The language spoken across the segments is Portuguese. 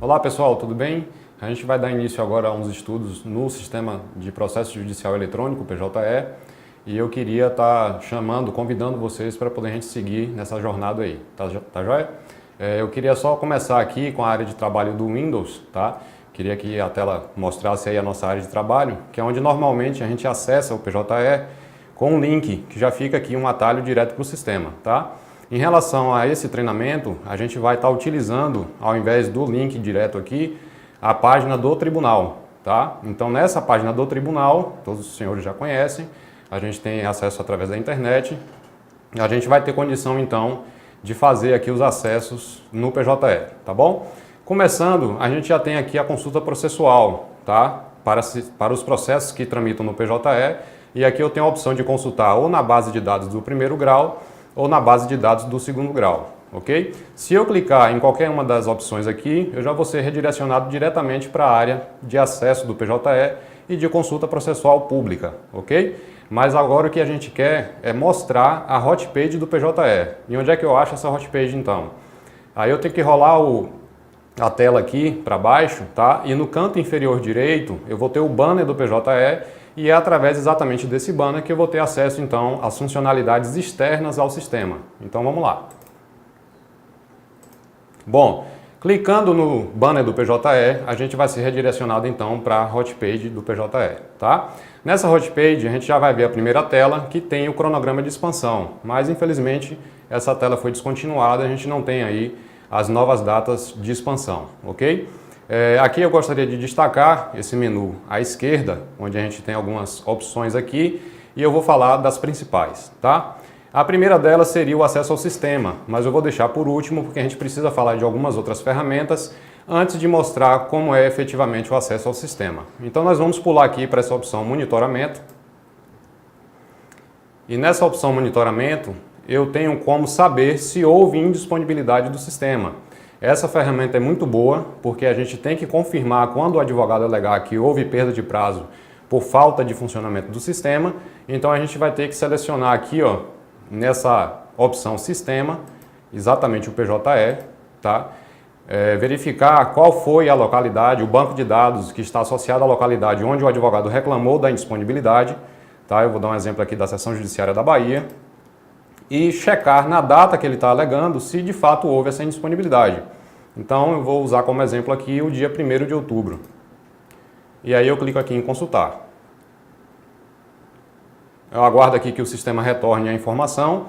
Olá pessoal, tudo bem? A gente vai dar início agora a uns estudos no Sistema de Processo Judicial Eletrônico, PJE, e eu queria estar convidando vocês para poder a gente seguir nessa jornada aí, tá joia? Eu queria só começar aqui com a área de trabalho do Windows, tá? Queria que a tela mostrasse aí a nossa área de trabalho, que é onde normalmente a gente acessa o PJE com um link, que já fica aqui um atalho direto para o sistema, tá? Em relação a esse treinamento, a gente vai estar utilizando, ao invés do link direto aqui, a página do tribunal, tá? Então nessa página do tribunal, todos os senhores já conhecem, a gente tem acesso através da internet, a gente vai ter condição então de fazer aqui os acessos no PJE, tá bom? Começando, a gente já tem aqui a consulta processual, tá? Para os processos que tramitam no PJE, e aqui eu tenho a opção de consultar ou na base de dados do primeiro grau, ou na base de dados do segundo grau, ok? Se eu clicar em qualquer uma das opções aqui, eu já vou ser redirecionado diretamente para a área de acesso do PJE e de consulta processual pública, ok? Mas agora o que a gente quer é mostrar a hotpage do PJE. E onde é que eu acho essa hotpage então? Aí eu tenho que rolar a tela aqui para baixo, tá? E no canto inferior direito eu vou ter o banner do PJE, e é através exatamente desse banner que eu vou ter acesso, então, às funcionalidades externas ao sistema. Então, vamos lá. Bom, clicando no banner do PJE, a gente vai ser redirecionado, então, para a hotpage do PJE, tá? Nessa hotpage, a gente já vai ver a primeira tela, que tem o cronograma de expansão, mas, infelizmente, essa tela foi descontinuada, a gente não tem aí as novas datas de expansão, ok? Aqui eu gostaria de destacar esse menu à esquerda, onde a gente tem algumas opções aqui, e eu vou falar das principais, tá? A primeira delas seria o acesso ao sistema, mas eu vou deixar por último, porque a gente precisa falar de algumas outras ferramentas antes de mostrar como é efetivamente o acesso ao sistema. Então nós vamos pular aqui para essa opção monitoramento, e nessa opção monitoramento eu tenho como saber se houve indisponibilidade do sistema. Essa ferramenta é muito boa, porque a gente tem que confirmar quando o advogado alegar que houve perda de prazo por falta de funcionamento do sistema. Então a gente vai ter que selecionar aqui, ó, nessa opção Sistema, exatamente o PJE, tá? Verificar qual foi a localidade, o banco de dados que está associado à localidade onde o advogado reclamou da indisponibilidade, tá? Eu vou dar um exemplo aqui da Seção Judiciária da Bahia. E checar na data que ele está alegando se de fato houve essa indisponibilidade. Então eu vou usar como exemplo aqui o dia 1º de outubro. E aí eu clico aqui em consultar. Eu aguardo aqui que o sistema retorne a informação.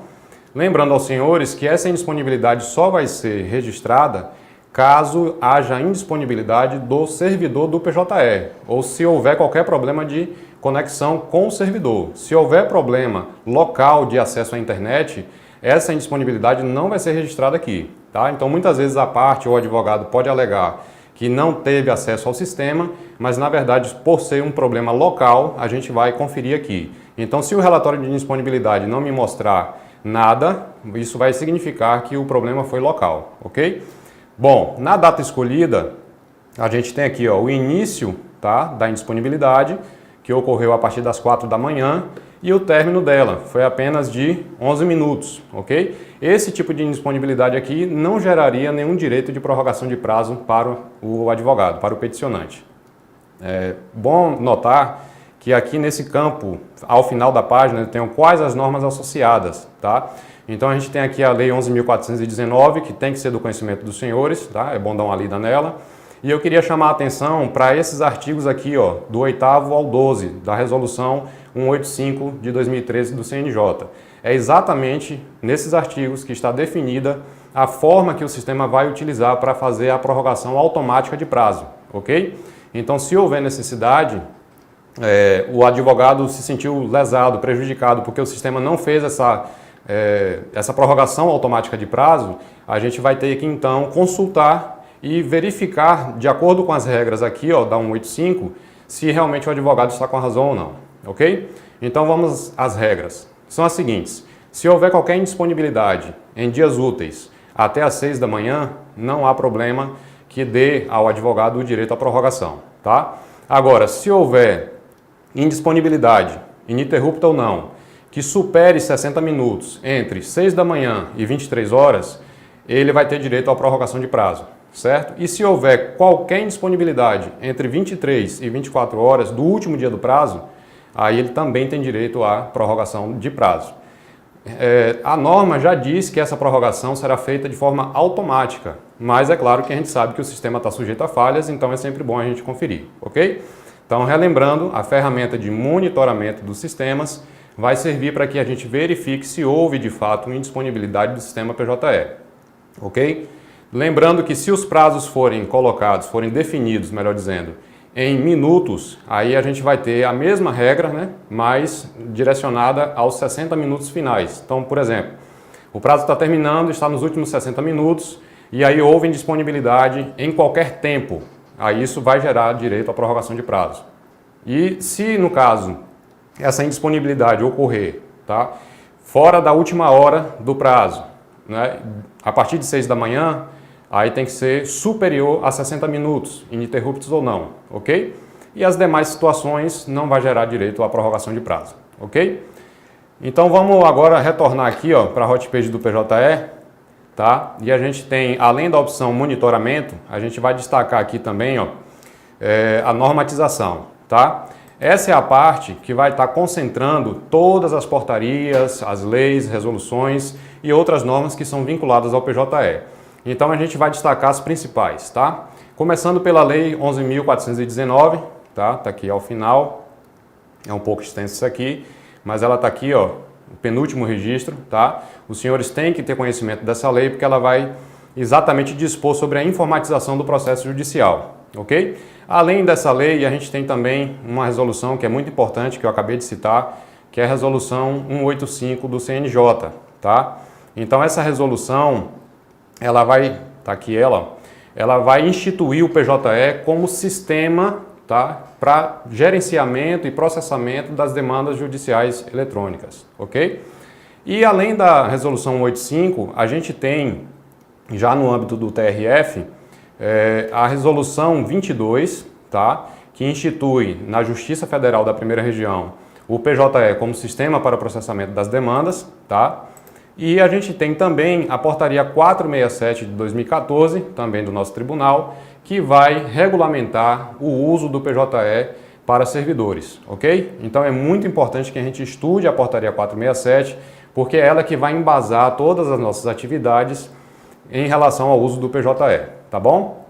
Lembrando aos senhores que essa indisponibilidade só vai ser registrada caso haja indisponibilidade do servidor do PJE, ou se houver qualquer problema de conexão com o servidor. Se houver problema local de acesso à internet, essa indisponibilidade não vai ser registrada aqui, tá? Então muitas vezes a parte ou o advogado pode alegar que não teve acesso ao sistema, mas na verdade por ser um problema local, a gente vai conferir aqui. Então se o relatório de indisponibilidade não me mostrar nada, isso vai significar que o problema foi local, ok? Bom, na data escolhida, a gente tem aqui, ó, o início, tá, da indisponibilidade, que ocorreu a partir das 4 da manhã, e o término dela foi apenas de 11 minutos, ok? Esse tipo de indisponibilidade aqui não geraria nenhum direito de prorrogação de prazo para o advogado, para o peticionante. É bom notar que aqui nesse campo, ao final da página, eu tenho quais as normas associadas, tá? Então a gente tem aqui a Lei 11.419, que tem que ser do conhecimento dos senhores, tá? É bom dar uma lida nela. E eu queria chamar a atenção para esses artigos aqui, ó, do 8º ao 12, da Resolução 185 de 2013 do CNJ. É exatamente nesses artigos que está definida a forma que o sistema vai utilizar para fazer a prorrogação automática de prazo, ok? Então, se houver necessidade, o advogado se sentiu lesado, prejudicado, porque o sistema não fez essa prorrogação automática de prazo, a gente vai ter que então consultar e verificar, de acordo com as regras aqui, ó, da 185, se realmente o advogado está com a razão ou não, ok? Então vamos às regras. São as seguintes: se houver qualquer indisponibilidade em dias úteis até às 6 da manhã, não há problema que dê ao advogado o direito à prorrogação, tá? Agora, se houver indisponibilidade, ininterrupta ou não, que supere 60 minutos entre 6 da manhã e 23 horas, ele vai ter direito à prorrogação de prazo, certo? E se houver qualquer indisponibilidade entre 23 e 24 horas do último dia do prazo, aí ele também tem direito à prorrogação de prazo. A norma já diz que essa prorrogação será feita de forma automática, mas é claro que a gente sabe que o sistema está sujeito a falhas, então é sempre bom a gente conferir, ok? Então, relembrando, a ferramenta de monitoramento dos sistemas vai servir para que a gente verifique se houve de fato uma indisponibilidade do sistema PJE, ok? Lembrando que se os prazos forem colocados, forem definidos, melhor dizendo, em minutos, aí a gente vai ter a mesma regra, né, mas direcionada aos 60 minutos finais. Então, por exemplo, o prazo está terminando, está nos últimos 60 minutos, e aí houve indisponibilidade em qualquer tempo. Aí isso vai gerar direito à prorrogação de prazo. E se, no caso, essa indisponibilidade ocorrer, tá, fora da última hora do prazo, né, a partir de 6 da manhã, aí tem que ser superior a 60 minutos, ininterruptos ou não, ok? E as demais situações não vai gerar direito à prorrogação de prazo, ok? Então vamos agora retornar aqui para a hotpage do PJE, tá? E a gente tem, além da opção monitoramento, a gente vai destacar aqui também a normatização, tá? Essa é a parte que vai estar concentrando todas as portarias, as leis, resoluções e outras normas que são vinculadas ao PJE. Então a gente vai destacar as principais, tá? Começando pela Lei 11.419, tá? Tá aqui ao final, é um pouco extenso isso aqui, mas ela tá aqui, o penúltimo registro, tá? Os senhores têm que ter conhecimento dessa lei porque ela vai exatamente dispor sobre a informatização do processo judicial, ok? Além dessa lei, a gente tem também uma resolução que é muito importante, que eu acabei de citar, que é a resolução 185 do CNJ, tá? Então essa resolução ela vai, tá aqui ela vai instituir o PJE como sistema, tá, para gerenciamento e processamento das demandas judiciais eletrônicas, ok? E além da resolução 185, a gente tem, já no âmbito do TRF, a resolução 22, tá, que institui na Justiça Federal da Primeira Região o PJE como sistema para o processamento das demandas, tá? E a gente tem também a portaria 467 de 2014, também do nosso tribunal, que vai regulamentar o uso do PJE para servidores, ok? Então é muito importante que a gente estude a portaria 467, porque é ela que vai embasar todas as nossas atividades em relação ao uso do PJE, tá bom?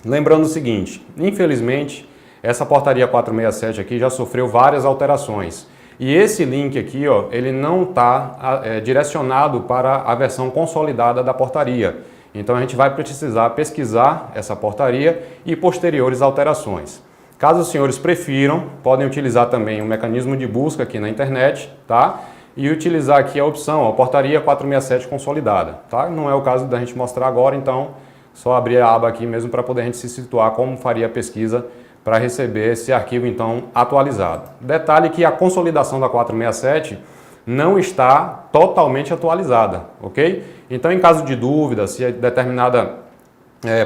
Lembrando o seguinte, infelizmente, essa portaria 467 aqui já sofreu várias alterações. E esse link aqui, ele não está direcionado para a versão consolidada da portaria. Então a gente vai precisar pesquisar essa portaria e posteriores alterações. Caso os senhores prefiram, podem utilizar também um mecanismo de busca aqui na internet, tá? E utilizar aqui a opção, a portaria 467 consolidada, tá? Não é o caso da gente mostrar agora, então só abrir a aba aqui mesmo para poder a gente se situar como faria a pesquisa para receber esse arquivo, então, atualizado. Detalhe que a consolidação da 467 não está totalmente atualizada, ok? Então, em caso de dúvida, se é determinada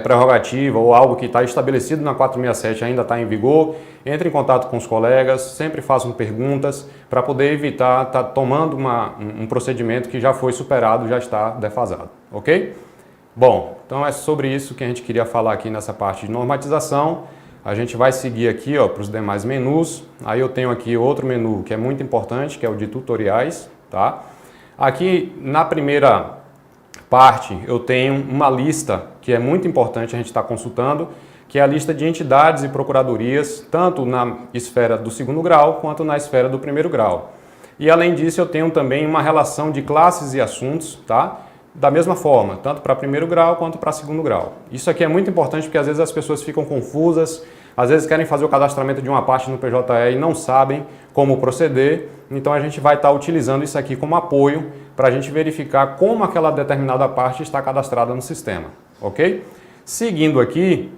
prerrogativa ou algo que está estabelecido na 467 ainda está em vigor, entre em contato com os colegas, sempre façam perguntas para poder evitar estar tomando um procedimento que já foi superado, já está defasado, ok? Bom, então é sobre isso que a gente queria falar aqui nessa parte de normatização. A gente vai seguir aqui para os demais menus. Aí eu tenho aqui outro menu que é muito importante, que é o de tutoriais, tá? Aqui na primeira parte eu tenho uma lista que é muito importante a gente estar consultando, que é a lista de entidades e procuradorias, tanto na esfera do segundo grau quanto na esfera do primeiro grau. E além disso eu tenho também uma relação de classes e assuntos, tá? Da mesma forma, tanto para primeiro grau quanto para segundo grau. Isso aqui é muito importante porque às vezes as pessoas ficam confusas, às vezes querem fazer o cadastramento de uma parte no PJE e não sabem como proceder, então a gente vai estar utilizando isso aqui como apoio para a gente verificar como aquela determinada parte está cadastrada no sistema, ok? Seguindo aqui,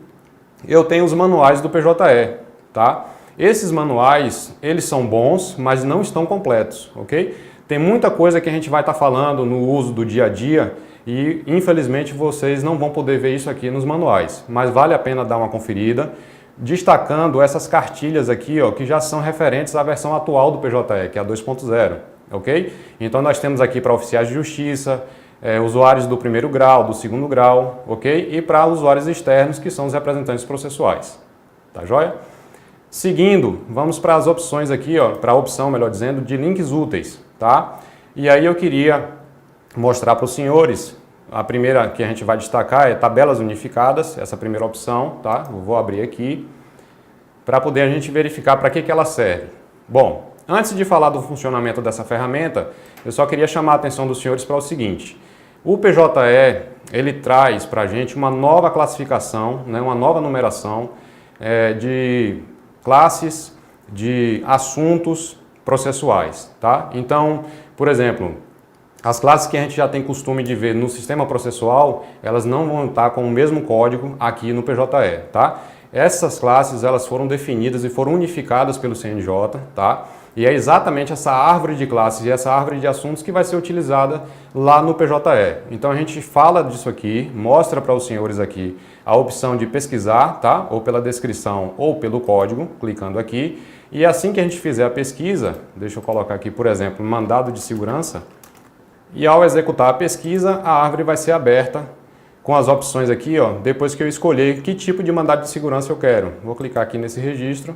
eu tenho os manuais do PJE, tá? Esses manuais, eles são bons, mas não estão completos, ok? Tem muita coisa que a gente vai estar falando no uso do dia a dia e, infelizmente, vocês não vão poder ver isso aqui nos manuais. Mas vale a pena dar uma conferida, destacando essas cartilhas aqui, que já são referentes à versão atual do PJE, que é a 2.0, ok? Então, nós temos aqui para oficiais de justiça, usuários do primeiro grau, do segundo grau, ok? E para usuários externos, que são os representantes processuais, tá joia? Seguindo, vamos para as opções aqui, ó, para a opção, melhor dizendo, de links úteis, tá? E aí eu queria mostrar para os senhores, a primeira que a gente vai destacar é tabelas unificadas, essa primeira opção, tá? Eu vou abrir aqui, para poder a gente verificar para que ela serve. Bom, antes de falar do funcionamento dessa ferramenta, eu só queria chamar a atenção dos senhores para o seguinte. O PJE, ele traz para a gente uma nova classificação, né, uma nova numeração de classes, de assuntos processuais, tá? Então, por exemplo, as classes que a gente já tem costume de ver no sistema processual, elas não vão estar com o mesmo código aqui no PJE, tá? Essas classes, elas foram definidas e foram unificadas pelo CNJ, tá? E é exatamente essa árvore de classes e essa árvore de assuntos que vai ser utilizada lá no PJE. Então a gente fala disso aqui, mostra para os senhores aqui a opção de pesquisar, tá? Ou pela descrição ou pelo código, clicando aqui. E assim que a gente fizer a pesquisa, deixa eu colocar aqui, por exemplo, mandado de segurança, e ao executar a pesquisa, a árvore vai ser aberta com as opções aqui, ó, depois que eu escolher que tipo de mandado de segurança eu quero. Vou clicar aqui nesse registro.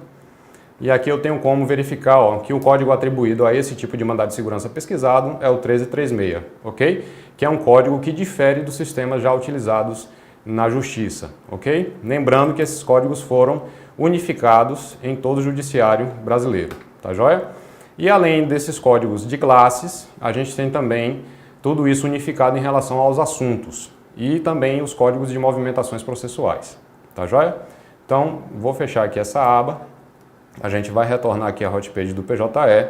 E aqui eu tenho como verificar, ó, que o código atribuído a esse tipo de mandado de segurança pesquisado é o 1336, ok? Que é um código que difere dos sistemas já utilizados na Justiça, ok? Lembrando que esses códigos foram unificados em todo o judiciário brasileiro, tá joia? E além desses códigos de classes, a gente tem também tudo isso unificado em relação aos assuntos e também os códigos de movimentações processuais, tá joia? Então, vou fechar aqui essa aba. A gente vai retornar aqui a hotpage do PJE.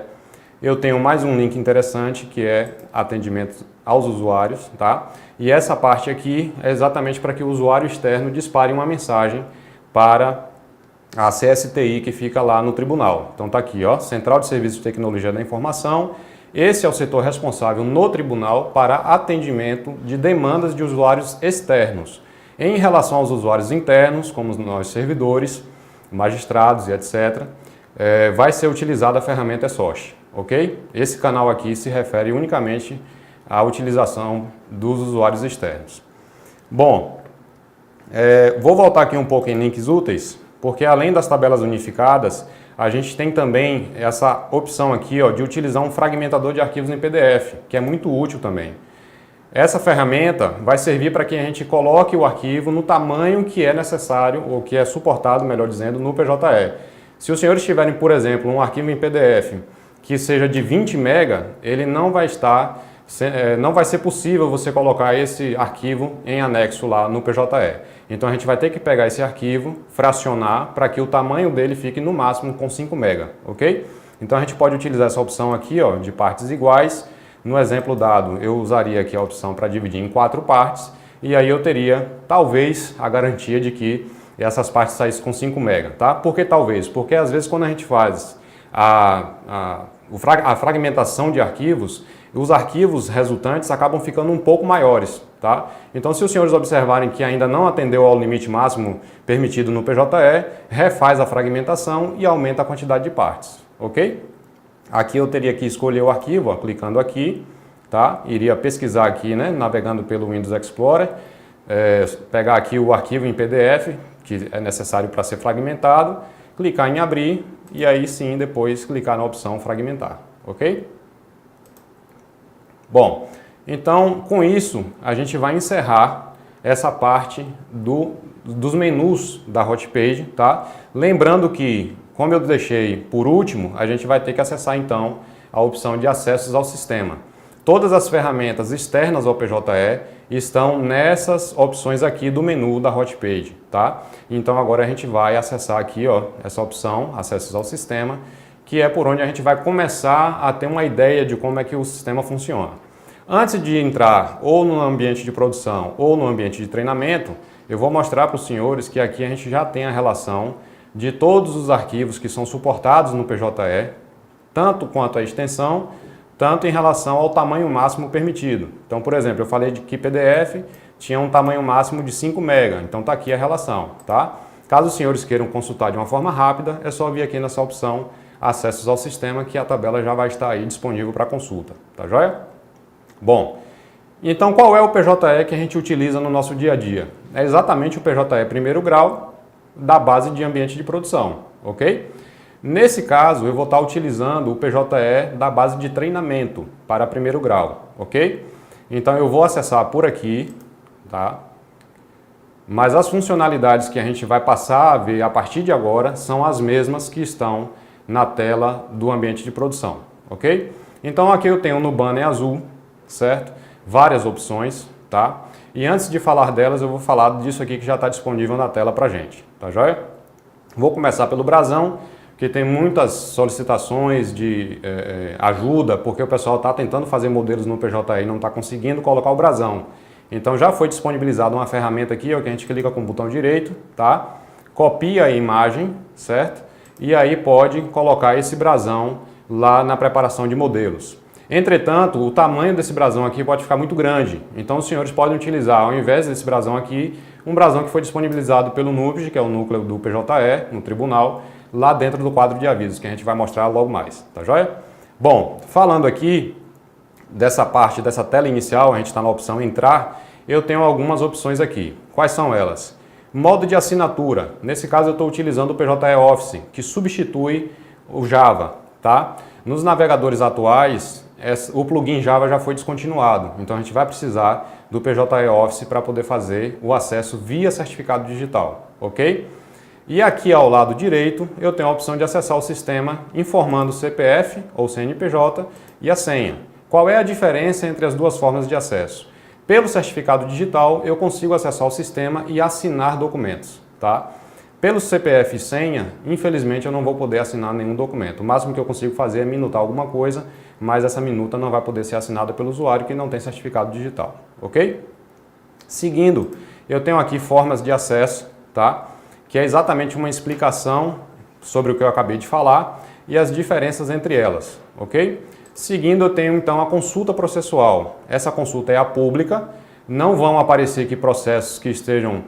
Eu tenho mais um link interessante que é atendimento aos usuários, tá? E essa parte aqui é exatamente para que o usuário externo dispare uma mensagem para a CSTI que fica lá no tribunal. Então tá aqui, ó, Central de Serviços de Tecnologia da Informação. Esse é o setor responsável no tribunal para atendimento de demandas de usuários externos. Em relação aos usuários internos, como nós servidores, magistrados e etc., vai ser utilizada a ferramenta ESOSH, ok? Esse canal aqui se refere unicamente à utilização dos usuários externos. Bom, vou voltar aqui um pouco em links úteis, porque além das tabelas unificadas, a gente tem também essa opção aqui, ó, de utilizar um fragmentador de arquivos em PDF, que é muito útil também. Essa ferramenta vai servir para que a gente coloque o arquivo no tamanho que é necessário, ou que é suportado, melhor dizendo, no PJE. Se os senhores tiverem, por exemplo, um arquivo em PDF que seja de 20 MB, ele não vai ser possível você colocar esse arquivo em anexo lá no PJE. Então a gente vai ter que pegar esse arquivo, fracionar, para que o tamanho dele fique no máximo com 5 MB, ok? Então a gente pode utilizar essa opção aqui, ó, de partes iguais. No exemplo dado, eu usaria aqui a opção para dividir em 4 partes e aí eu teria, talvez, a garantia de que essas partes saíssem com 5 MB, tá? Por que talvez? Porque às vezes quando a gente faz a fragmentação de arquivos, os arquivos resultantes acabam ficando um pouco maiores, tá? Então, se os senhores observarem que ainda não atendeu ao limite máximo permitido no PJE, refaz a fragmentação e aumenta a quantidade de partes, ok? Aqui eu teria que escolher o arquivo, ó, clicando aqui, tá? Iria pesquisar aqui, né, navegando pelo Windows Explorer, pegar aqui o arquivo em PDF, que é necessário para ser fragmentado, clicar em abrir e aí sim depois clicar na opção fragmentar, ok? Bom, então com isso a gente vai encerrar essa parte dos menus da hotpage, tá? Lembrando que, como eu deixei por último, a gente vai ter que acessar então a opção de acessos ao sistema. Todas as ferramentas externas ao PJE estão nessas opções aqui do menu da hotpage, tá? Então agora a gente vai acessar aqui, ó, essa opção, acessos ao sistema, que é por onde a gente vai começar a ter uma ideia de como é que o sistema funciona. Antes de entrar ou no ambiente de produção ou no ambiente de treinamento, eu vou mostrar para os senhores que aqui a gente já tem a relação de todos os arquivos que são suportados no PJE, tanto quanto a extensão, tanto em relação ao tamanho máximo permitido. Então, por exemplo, eu falei de que PDF tinha um tamanho máximo de 5 MB, então está aqui a relação, tá? Caso os senhores queiram consultar de uma forma rápida, é só vir aqui nessa opção Acessos ao Sistema, que a tabela já vai estar aí disponível para consulta, tá joia? Bom, Então, qual é o PJE que a gente utiliza no nosso dia a dia? É exatamente o PJE primeiro grau da base de ambiente de produção, ok? Nesse caso, eu vou estar utilizando o PJE da base de treinamento para primeiro grau, ok? Então, eu vou acessar por aqui, tá? Mas as funcionalidades que a gente vai passar a ver a partir de agora são as mesmas que estão na tela do ambiente de produção, ok? Então, aqui eu tenho no banner azul, certo? Várias opções, tá? E antes de falar delas, eu vou falar disso aqui que já está disponível na tela para gente, tá joia? Vou começar pelo brasão, que tem muitas solicitações de ajuda, porque o pessoal está tentando fazer modelos no PJE e não está conseguindo colocar o brasão. Então já foi disponibilizada uma ferramenta aqui, ó, que a gente clica com o botão direito, tá? Copia a imagem, certo? E aí pode colocar esse brasão lá na preparação de modelos. Entretanto, o tamanho desse brasão aqui pode ficar muito grande. Então os senhores podem utilizar, ao invés desse brasão aqui, um brasão que foi disponibilizado pelo NUPGE, que é o núcleo do PJE, no tribunal, lá dentro do quadro de avisos, que a gente vai mostrar logo mais, tá joia? Bom, falando aqui dessa parte, dessa tela inicial, a gente está na opção entrar, eu tenho algumas opções aqui. Quais são elas? Modo de assinatura. Nesse caso eu estou utilizando o PJE Office, que substitui o Java, tá? Nos navegadores atuais, o plugin Java já foi descontinuado, então a gente vai precisar do PJE Office para poder fazer o acesso via certificado digital, ok? E aqui ao lado direito eu tenho a opção de acessar o sistema informando o CPF ou CNPJ e a senha. Qual é a diferença entre as duas formas de acesso? Pelo certificado digital eu consigo acessar o sistema e assinar documentos, tá? Pelo CPF e senha, infelizmente eu não vou poder assinar nenhum documento. O máximo que eu consigo fazer é minutar alguma coisa, mas essa minuta não vai poder ser assinada pelo usuário que não tem certificado digital, ok? Seguindo, eu tenho aqui formas de acesso, tá? Que é exatamente uma explicação sobre o que eu acabei de falar e as diferenças entre elas, ok? Seguindo, eu tenho então a consulta processual. Essa consulta é a pública, não vão aparecer aqui processos que estejam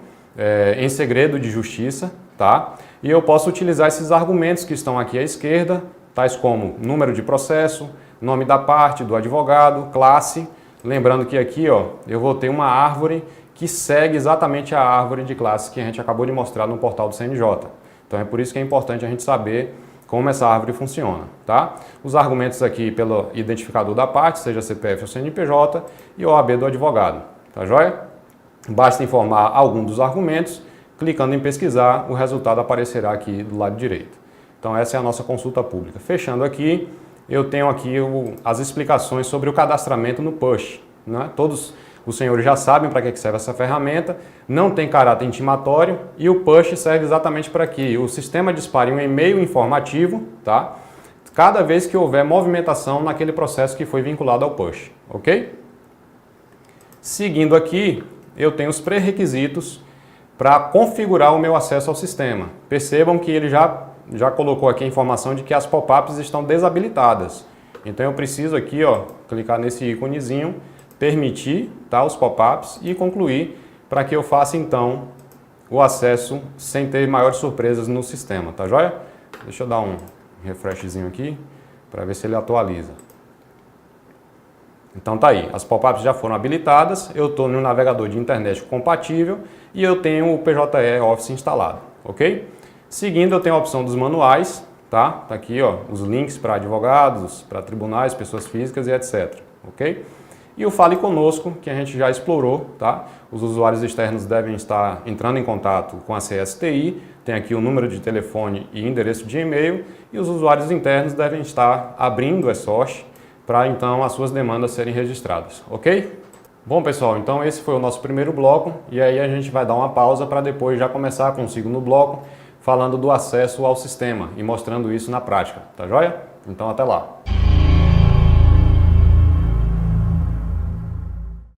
em segredo de justiça, tá? E eu posso utilizar esses argumentos que estão aqui à esquerda, tais como número de processo, nome da parte, do advogado, classe. Lembrando que aqui, ó, eu vou ter uma árvore que segue exatamente a árvore de classe que a gente acabou de mostrar no portal do CNJ. Então é por isso que é importante a gente saber como essa árvore funciona, tá? Os argumentos aqui pelo identificador da parte, seja CPF ou CNPJ, e OAB do advogado, tá joia? Basta informar algum dos argumentos, clicando em pesquisar, o resultado aparecerá aqui do lado direito. Então essa é a nossa consulta pública. Fechando aqui, eu tenho aqui as explicações sobre o cadastramento no Push, né? Todos os senhores já sabem para que serve essa ferramenta, não tem caráter intimatório e o Push serve exatamente para que o sistema dispare um e-mail informativo, tá? Cada vez que houver movimentação naquele processo que foi vinculado ao Push, ok? Seguindo aqui, eu tenho os pré-requisitos para configurar o meu acesso ao sistema. Percebam que ele já colocou aqui a informação de que as pop-ups estão desabilitadas. Então eu preciso aqui, ó, clicar nesse íconezinho, permitir, tá, os pop-ups e concluir para que eu faça então o acesso sem ter maiores surpresas no sistema, tá joia? Deixa eu dar um refreshzinho aqui para ver se ele atualiza. Então tá aí, as pop-ups já foram habilitadas, eu estou no navegador de internet compatível e eu tenho o PJE Office instalado, ok? Seguindo eu tenho a opção dos manuais, tá? Tá aqui, ó, os links para advogados, para tribunais, pessoas físicas e etc, ok? E o Fale Conosco, que a gente já explorou, tá? Os usuários externos devem estar entrando em contato com a CSTI, tem aqui o número de telefone e endereço de e-mail, e os usuários internos devem estar abrindo o eSource para então as suas demandas serem registradas, ok? Bom pessoal, então esse foi o nosso primeiro bloco, e aí a gente vai dar uma pausa para depois já começar com o segundo bloco, falando do acesso ao sistema e mostrando isso na prática, tá joia? Então até lá!